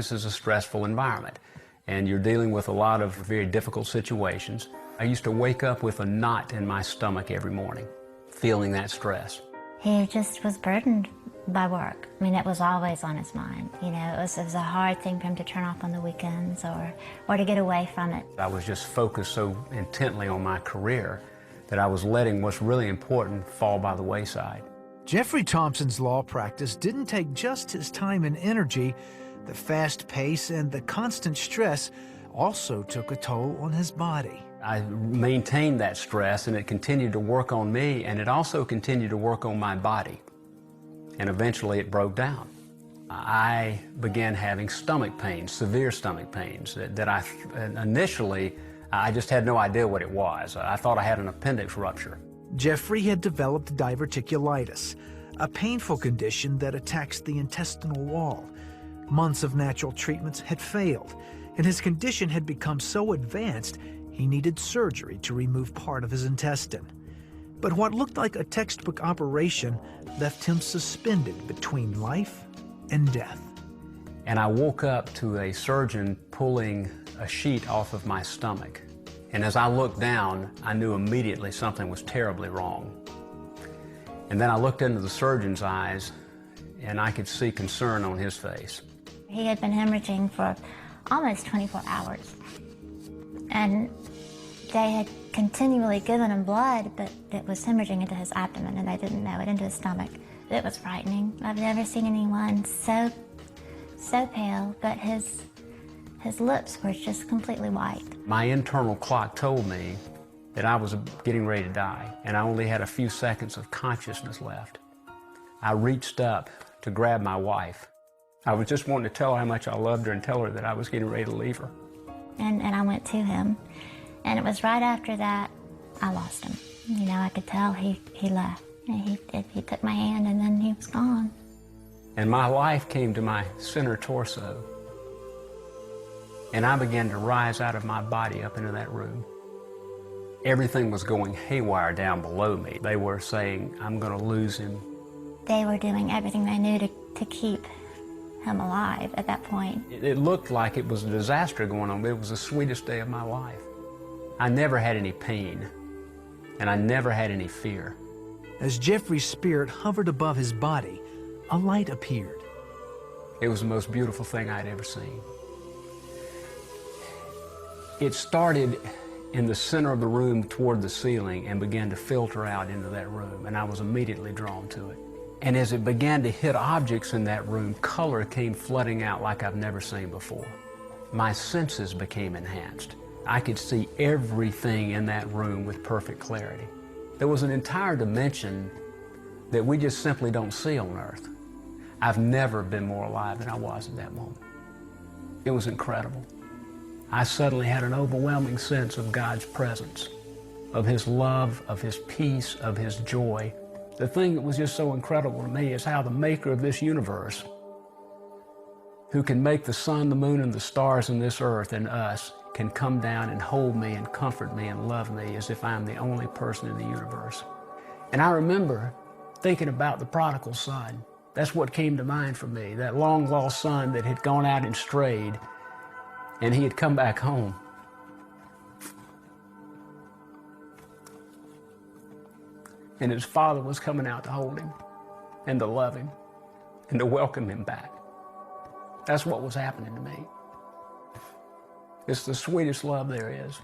This is a stressful environment, and you're dealing with a lot of very difficult situations. I used to wake up with a knot in my stomach every morning, feeling that stress. He just was burdened by work. I mean, it was always on his mind. You know, it was a hard thing for him to turn off on the weekends or to get away from it. I was just focused so intently on my career that I was letting what's really important fall by the wayside. Jeffrey Thompson's law practice didn't take just his time and energy. The fast pace and the constant stress also took a toll on his body. I maintained that stress, and it continued to work on me, and it also continued to work on my body. And eventually it broke down. I began having stomach pains, severe stomach pains, that I initially, I just had no idea what it was. I thought I had an appendix rupture. Jeffrey had developed diverticulitis, a painful condition that attacks the intestinal wall. Months of natural treatments had failed, and his condition had become so advanced he needed surgery to remove part of his intestine. But what looked like a textbook operation left him suspended between life and death. And I woke up to a surgeon pulling a sheet off of my stomach. And as I looked down, I knew immediately something was terribly wrong. And then I looked into the surgeon's eyes, and I could see concern on his face. He had been hemorrhaging for almost 24 hours. And they had continually given him blood, but it was hemorrhaging into his abdomen, and they didn't know it, into his stomach. It was frightening. I've never seen anyone so pale, but his lips were just completely white. My internal clock told me that I was getting ready to die, and I only had a few seconds of consciousness left. I reached up to grab my wife. I was just wanting to tell her how much I loved her and tell her that I was getting ready to leave her. And I went to him, and it was right after that I lost him. You know, I could tell he left. He took my hand, and then he was gone. And my life came to my center torso, and I began to rise out of my body up into that room. Everything was going haywire down below me. They were saying, I'm going to lose him. They were doing everything they knew to keep him alive at that point. It looked like it was a disaster going on, but it was the sweetest day of my life. I never had any pain, and I never had any fear. As Jeffrey's spirit hovered above his body, a light appeared. It was the most beautiful thing I'd ever seen. It started in the center of the room toward the ceiling and began to filter out into that room, and I was immediately drawn to it. And as it began to hit objects in that room, color came flooding out like I've never seen before. My senses became enhanced. I could see everything in that room with perfect clarity. There was an entire dimension that we just simply don't see on Earth. I've never been more alive than I was at that moment. It was incredible. I suddenly had an overwhelming sense of God's presence, of His love, of His peace, of His joy. The thing that was just so incredible to me is how the maker of this universe, who can make the sun, the moon, and the stars in this earth and us, can come down and hold me and comfort me and love me as if I'm the only person in the universe. And I remember thinking about the prodigal son. That's what came to mind for me, that long-lost son that had gone out and strayed, and he had come back home. And his father was coming out to hold him and to love him and to welcome him back. That's what was happening to me. It's the sweetest love there is.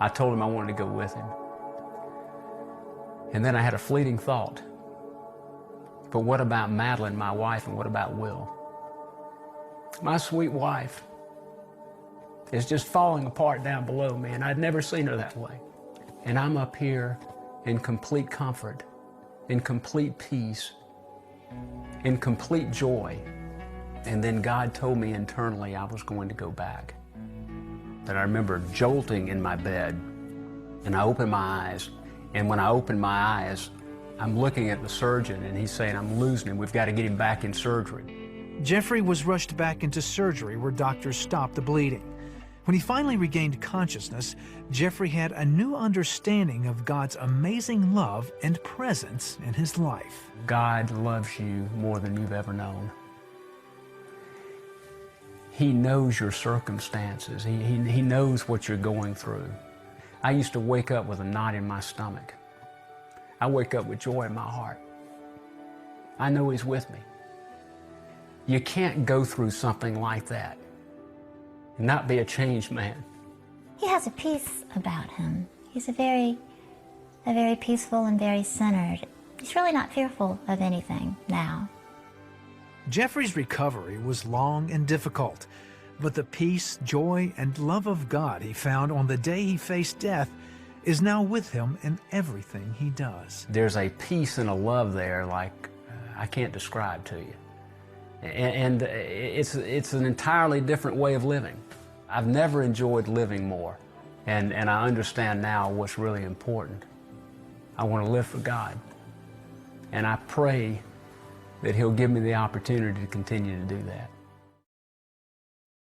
I told him I wanted to go with him. And then I had a fleeting thought. But what about Madeline, my wife, and what about Will? My sweet wife is just falling apart down below me, and I'd never seen her that way. And I'm up here in complete comfort, in complete peace, in complete joy. And then God told me internally I was going to go back. That I remember jolting in my bed, and I opened my eyes, and when I opened my eyes, I'm looking at the surgeon, and he's saying, I'm losing him, we've got to get him back in surgery. Jeffrey was rushed back into surgery where doctors stopped the bleeding. When he finally regained consciousness, Jeffrey had a new understanding of God's amazing love and presence in his life. God loves you more than you've ever known. He knows your circumstances. He knows what you're going through. I used to wake up with a knot in my stomach. I wake up with joy in my heart. I know He's with me. You can't go through something like that and not be a changed man. He has a peace about him. He's a very peaceful and very centered. He's really not fearful of anything now. Jeffrey's recovery was long and difficult, but the peace, joy, and love of God he found on the day he faced death is now with him in everything he does. There's a peace and a love there like I can't describe to you. And it's an entirely different way of living. I've never enjoyed living more, and I understand now what's really important. I want to live for God, and I pray that He'll give me the opportunity to continue to do that.